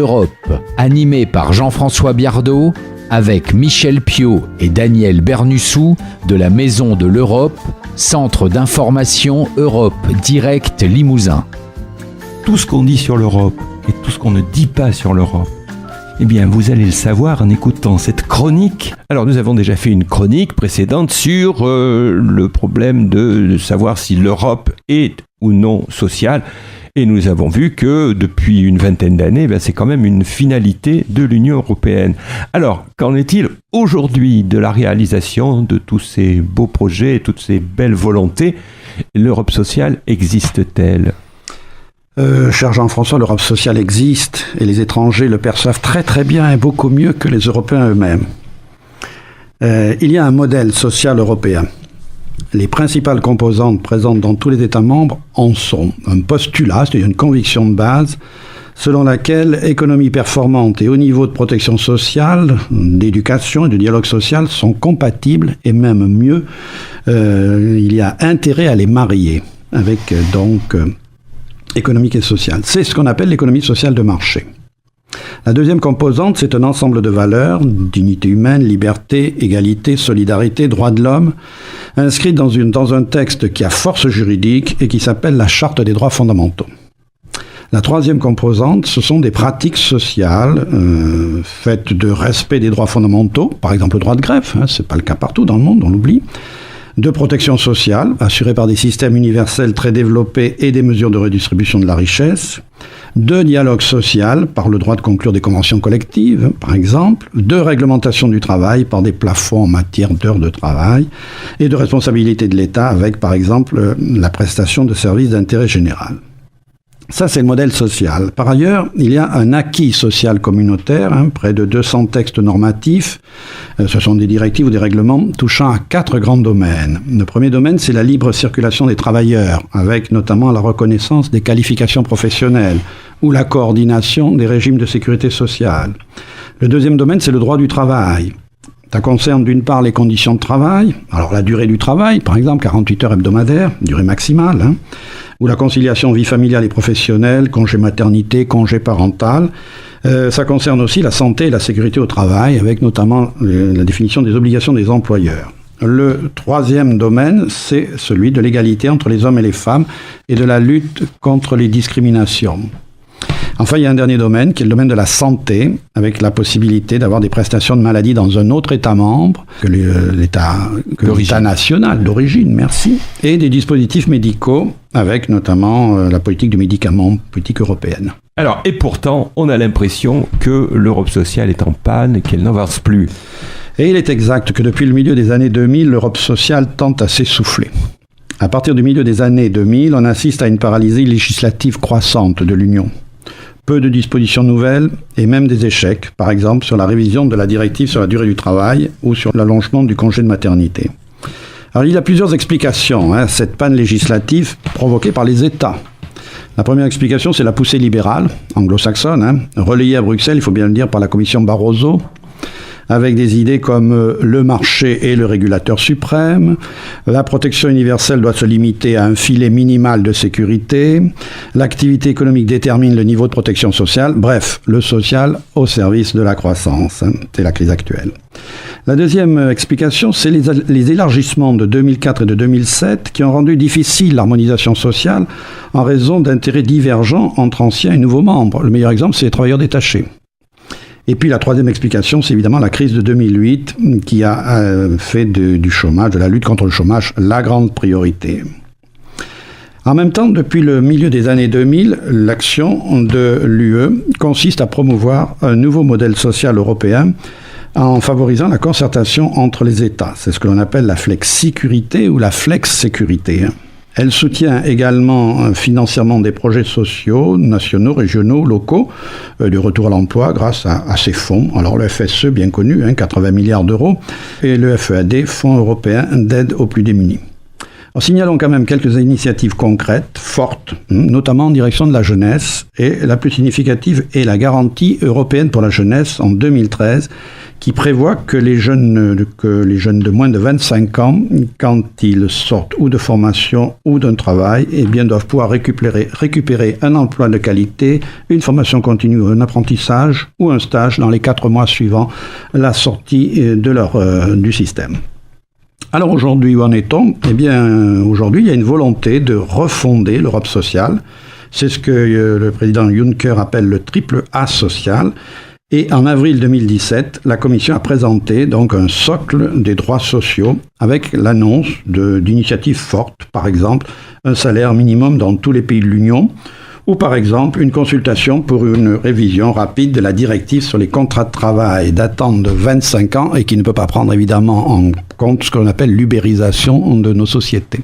l'Europe, animé par Jean-François Biardot, avec Michel Piot et Daniel Bernussou de la Maison de l'Europe, Centre d'information Europe Direct Limousin. Tout ce qu'on dit sur l'Europe et tout ce qu'on ne dit pas sur l'Europe, eh bien, vous allez le savoir en écoutant cette chronique. Alors, nous avons déjà fait une chronique précédente sur le problème de savoir si l'Europe est ou non sociale. Et nous avons vu que depuis une vingtaine d'années, c'est quand même une finalité de l'Union européenne. Alors, qu'en est-il aujourd'hui de la réalisation de tous ces beaux projets, toutes ces belles volontés? L'Europe sociale existe-t-elle ? Cher Jean-François, l'Europe sociale existe et les étrangers le perçoivent très très bien et beaucoup mieux que les Européens eux-mêmes. Il y a un modèle social européen. Les principales composantes présentes dans tous les États membres en sont un postulat, c'est-à-dire une conviction de base, selon laquelle économie performante et haut niveau de protection sociale, d'éducation et de dialogue social sont compatibles et même mieux, il y a intérêt à les marier avec économique et sociale. C'est ce qu'on appelle l'économie sociale de marché. La deuxième composante, c'est un ensemble de valeurs, dignité humaine, liberté, égalité, solidarité, droits de l'homme, inscrites dans un texte qui a force juridique et qui s'appelle la Charte des droits fondamentaux. La troisième composante, ce sont des pratiques sociales faites de respect des droits fondamentaux, par exemple le droit de grève, c'est pas le cas partout dans le monde, on l'oublie, de protection sociale, assurée par des systèmes universels très développés et des mesures de redistribution de la richesse, de dialogue social, par le droit de conclure des conventions collectives, par exemple, de réglementation du travail, par des plafonds en matière d'heures de travail, et de responsabilité de l'État, avec, par exemple, la prestation de services d'intérêt général. Ça, c'est le modèle social. Par ailleurs, il y a un acquis social communautaire, près de 200 textes normatifs. Ce sont des directives ou des règlements touchant à 4 grands domaines. Le premier domaine, c'est la libre circulation des travailleurs, avec notamment la reconnaissance des qualifications professionnelles ou la coordination des régimes de sécurité sociale. Le deuxième domaine, c'est le droit du travail. Ça concerne d'une part les conditions de travail, alors la durée du travail, par exemple 48 heures hebdomadaires, durée maximale, ou la conciliation vie familiale et professionnelle, congé maternité, congé parental. Ça concerne aussi la santé et la sécurité au travail, avec notamment la définition des obligations des employeurs. Le troisième domaine, c'est celui de l'égalité entre les hommes et les femmes et de la lutte contre les discriminations. Enfin, il y a un dernier domaine qui est le domaine de la santé, avec la possibilité d'avoir des prestations de maladie dans un autre État membre que l'État national d'origine, merci, et des dispositifs médicaux, avec notamment la politique du médicament, politique européenne. Alors, et pourtant, on a l'impression que l'Europe sociale est en panne, qu'elle n'avance plus. Et il est exact que depuis le milieu des années 2000, l'Europe sociale tente à s'essouffler. À partir du milieu des années 2000, on assiste à une paralysie législative croissante de l'Union. Peu de dispositions nouvelles et même des échecs, par exemple sur la révision de la directive sur la durée du travail ou sur l'allongement du congé de maternité. Alors il y a plusieurs explications à cette panne législative provoquée par les États. La première explication, c'est la poussée libérale, anglo-saxonne, relayée à Bruxelles, il faut bien le dire, par la commission Barroso, avec des idées comme le marché est le régulateur suprême, la protection universelle doit se limiter à un filet minimal de sécurité, l'activité économique détermine le niveau de protection sociale, bref, le social au service de la croissance, c'est la crise actuelle. La deuxième explication, c'est les élargissements de 2004 et de 2007 qui ont rendu difficile l'harmonisation sociale en raison d'intérêts divergents entre anciens et nouveaux membres. Le meilleur exemple, c'est les travailleurs détachés. Et puis la troisième explication, c'est évidemment la crise de 2008 qui a fait du chômage, de la lutte contre le chômage, la grande priorité. En même temps, depuis le milieu des années 2000, l'action de l'UE consiste à promouvoir un nouveau modèle social européen en favorisant la concertation entre les États. C'est ce que l'on appelle la flexicurité ou la flex-sécurité. Elle soutient également financièrement des projets sociaux, nationaux, régionaux, locaux, de retour à l'emploi grâce à ces fonds. Alors le FSE, bien connu, 80 milliards d'euros, et le FEAD, Fonds européen d'aide aux plus démunis. Alors, signalons quand même quelques initiatives concrètes, fortes, notamment en direction de la jeunesse, et la plus significative est la garantie européenne pour la jeunesse en 2013, qui prévoit que les jeunes de moins de 25 ans, quand ils sortent ou de formation ou d'un travail, eh bien, doivent pouvoir récupérer un emploi de qualité, une formation continue, un apprentissage ou un stage dans les 4 mois suivant la sortie du système. Alors aujourd'hui, où en est-on ? Eh bien, aujourd'hui, il y a une volonté de refonder l'Europe sociale. C'est ce que le président Juncker appelle le triple A social. Et en avril 2017, la Commission a présenté donc un socle des droits sociaux avec l'annonce d'initiatives fortes, par exemple un salaire minimum dans tous les pays de l'Union, ou par exemple une consultation pour une révision rapide de la directive sur les contrats de travail datant de 25 ans et qui ne peut pas prendre évidemment en compte ce qu'on appelle l'ubérisation de nos sociétés.